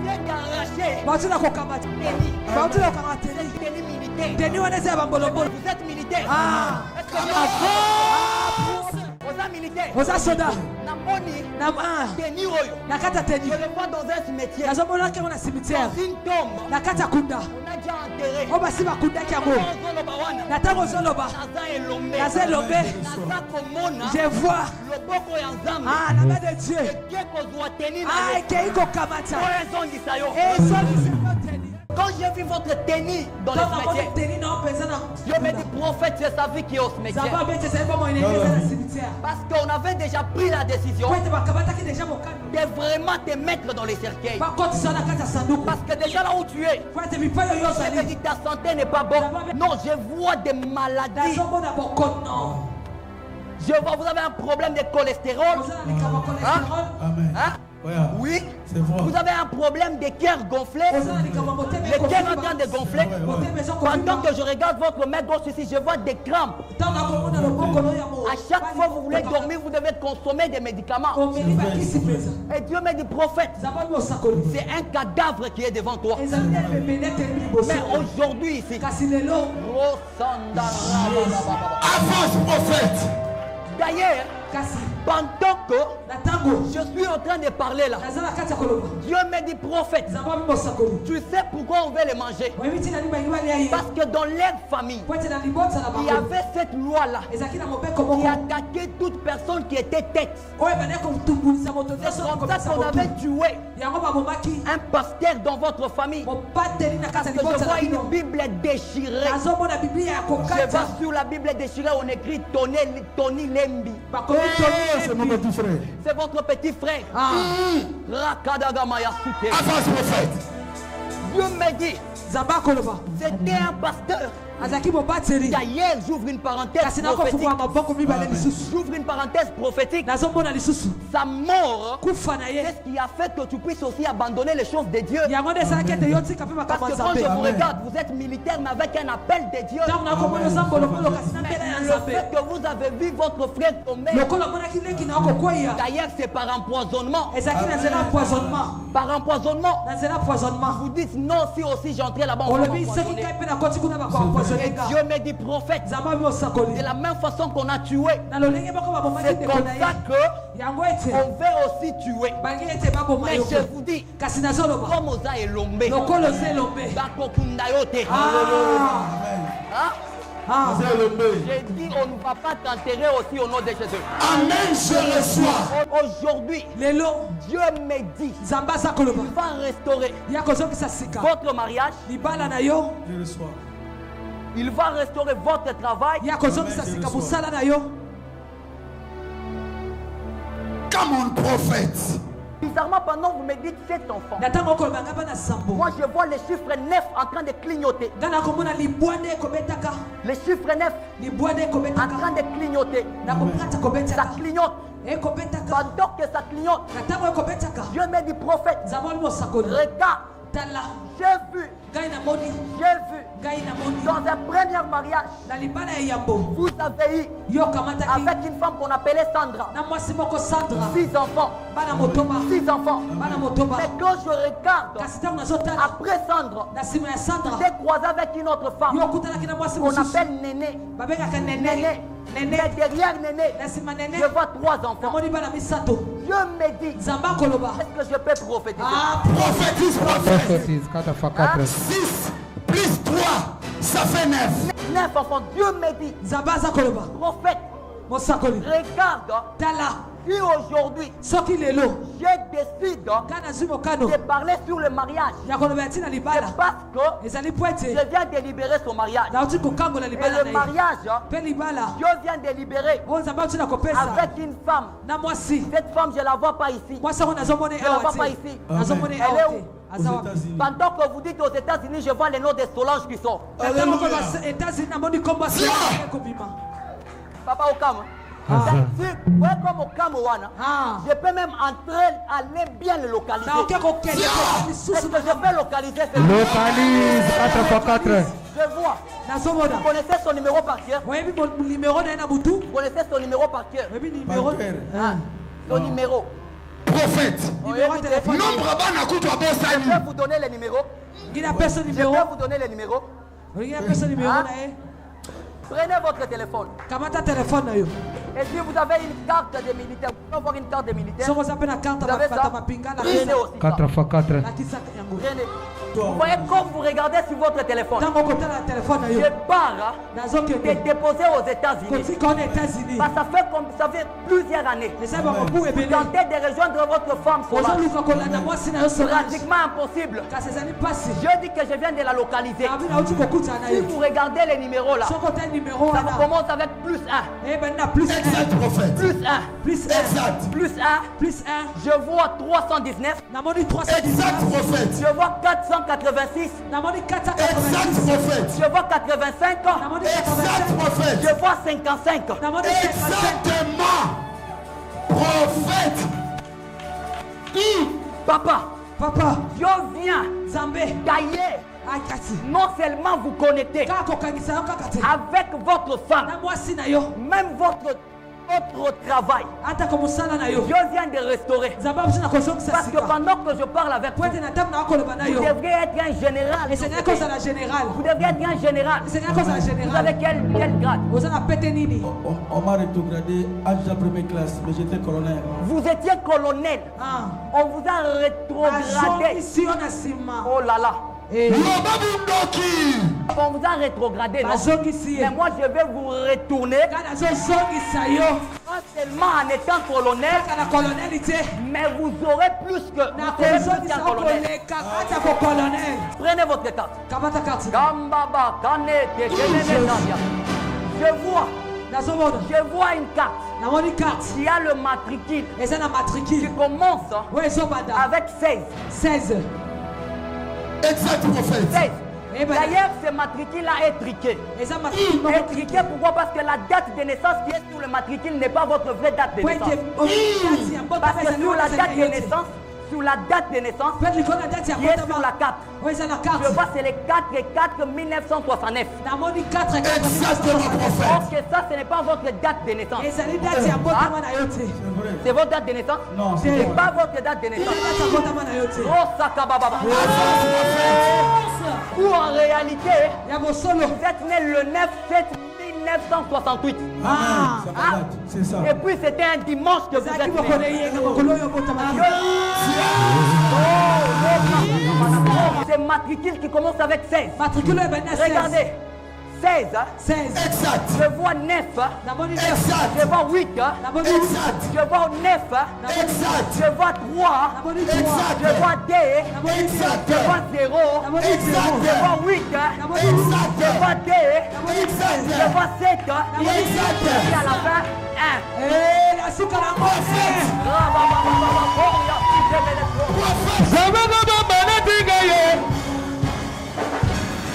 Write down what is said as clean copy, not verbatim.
vient d'arracher Denis militaire. Vous êtes militaire. Militaire. Oza soda. Namoni. Denis Oyo. Nakata Denis. Je le vois dans un cimetière. Nazomona ke na cimetière. Dans une tombe. Nakata kunda. On a déjà enterré. Oba siba kunda kiango. Natango zoloba. Naza elombe. Je vois. La main de Dieu. Keiko Kamata. Quand j'ai vu votre tenue dans le cimetière, je me dis prophète, c'est sa vie qui est au cimetière. Parce qu'on avait déjà pris la décision de vraiment te mettre dans les cercueils. Parce que déjà là où tu es, ta santé n'est pas bonne. Non, je vois des maladies. Je vois, vous avez un problème de cholestérol. Hein? Oui, vous avez un problème de cœur gonflé. Le cœur est en train de gonfler. Pendant que je regarde votre main gauche ici, je vois des crampes. À chaque fois que vous voulez dormir, vous devez consommer des médicaments. Et Dieu me dit, prophète, c'est un cadavre qui est devant toi. Mais aujourd'hui ici, avance, prophète. D'ailleurs, pendant que je suis en train de parler là, Dieu me dit prophète, tu sais pourquoi on veut les manger? Parce que dans leur famille, il y avait cette loi là qui attaquait toute personne qui était tête. C'est comme ça qu'on avait tué un pasteur dans votre famille. Parce que je vois une Bible déchirée. Je vois sur la Bible déchirée, on écrit Tony Lembi. C'est mon petit frère. C'est votre petit frère. Avance, prophète. Dieu me dit, c'était un pasteur. D'ailleurs, j'ouvre une parenthèse prophétique. J'ouvre une parenthèse prophétique. Sa mort, c'est ce qui a fait que tu puisses aussi abandonner les choses de Dieu. Parce que quand je vous regarde, vous êtes militaire, mais avec un appel de Dieu. Le fait que vous avez vu votre frère tomber, d'ailleurs, c'est par empoisonnement. Par empoisonnement. Vous dites non, si aussi j'entrais là-bas. Et Dieu me dit prophète, de la même façon qu'on a tué, c'est comme ça qu'on veut aussi tuer. Mais je vous dis, comme Oza et Lombe, j'ai dit on ne va pas t'enterrer aussi au nom de Jésus. Amen, je reçois. Aujourd'hui, Dieu me dit, il va restaurer votre mariage. Je reçois. Il va restaurer votre travail. Comme un prophète. Bizarrement, pendant que vous me dites 7 enfants, moi je vois les chiffres 9 en train de clignoter. Les chiffres 9 en train de clignoter. Ça clignote. Pendant que ça clignote, Dieu me dit prophète, regarde. J'ai vu dans un premier mariage, vous avez eu avec une femme qu'on appelait Sandra 6 enfants. 6 enfants. Mais quand je regarde, après Sandra, j'ai croisé avec une autre femme qu'on appelle Néné. Mais derrière Néné, je vois 3 enfants. Dieu me dit, est-ce que je peux prophétiser? Prophétise, prophète. 6 plus 3, ça fait 9. 9 enfants. Dieu me dit, prophète, regarde, si aujourd'hui, je décide de parler sur le mariage, c'est parce que je viens de libérer son mariage. Et le mariage, Dieu vient de libérer avec une femme. Cette femme, je ne la vois pas ici. Je ne la vois pas ici. Elle est où? Pendant que vous dites aux États-Unis, je vois les noms des Solange qui sont. Papa Okam. Vous voyez comme au Cameroun, je peux même aller bien le localiser. Est-ce que je peux localiser ce Localise 4x4. Je vois. Vous connaissez son numéro par cœur? Vous connaissez son numéro par cœur? Son numéro. prophète. Numéro de téléphone. Nombre bana kutu Je abosani. peux vous donner les numéros. Il a personne Je numéro. peux vous donner les numéros. Il a personne numéro. Hein? Prenez votre téléphone. Comment ta téléphone là? Et si vous avez une carte de militaire, vous pouvez avoir une carte de militaire. Si vous avez la carte, Vous avez ça. Prenez aussi ça. 4 x 4. Prenez. Vous voyez comme vous regardez sur votre téléphone. Je pars de déposer aux États-Unis. Parce que ça fait plusieurs années. Tentez de rejoindre votre femme Solange. Pratiquement impossible. Je dis que je viens de la localiser. Si vous regardez les numéros là, ça vous commence avec plus 1. Exact prophète. Plus 1. Exact. Plus 1. Je vois 319. Exact prophète. Je vois 486. Exact prophète. Je vois 85. Exact prophète. Je vois 55. Exactement. Prophète. Papa, Dieu vient d'ailleurs. Non seulement vous connecter avec votre femme, même votre travail. Dieu vient de restaurer. Parce que pendant que je parle avec vous, vous devriez être un général. Vous devriez être un général. Vous avez quel grade? On m'a rétrogradé à la première classe, mais j'étais colonel. Vous étiez colonel. On vous a rétrogradé. Oh là là. On vous a rétrogradé, non? Mais moi je vais vous retourner. Pas seulement en étant colonel, mais vous aurez plus qu'un colonel. Prenez votre carte. Je vois une carte qui a le matricule qui commence avec 16. Exact prophète. D'ailleurs, ce matricule-là est triqué. Est triqué pourquoi? Parce que la date de naissance qui est sur le matricule n'est pas votre vraie date de naissance. Parce que sur la date de naissance, qui est sur la carte, je vois c'est les 4 1969. Exactement prophète. Donc ça, ce n'est pas votre date de naissance. C'est votre date de naissance? Non, ce n'est pas votre date de naissance. Oh, Sakababa. Ou en réalité, vous êtes né le 9 7 1968. C'est ça. Et puis c'était un dimanche que vous êtes né. C'est matricule qui commence avec 16. Regardez. 16. Exact. Je vois 9. Exact. Je vois 8. Exact. Je vois 9. Exact. Je vois 3. Exact. Je vois 2. Exact. Je vois 0. Exact. Je vois 8. Exact. Je vois 2. Exact. Je vois 7. Exact. Et à la fin, 1. Prophète.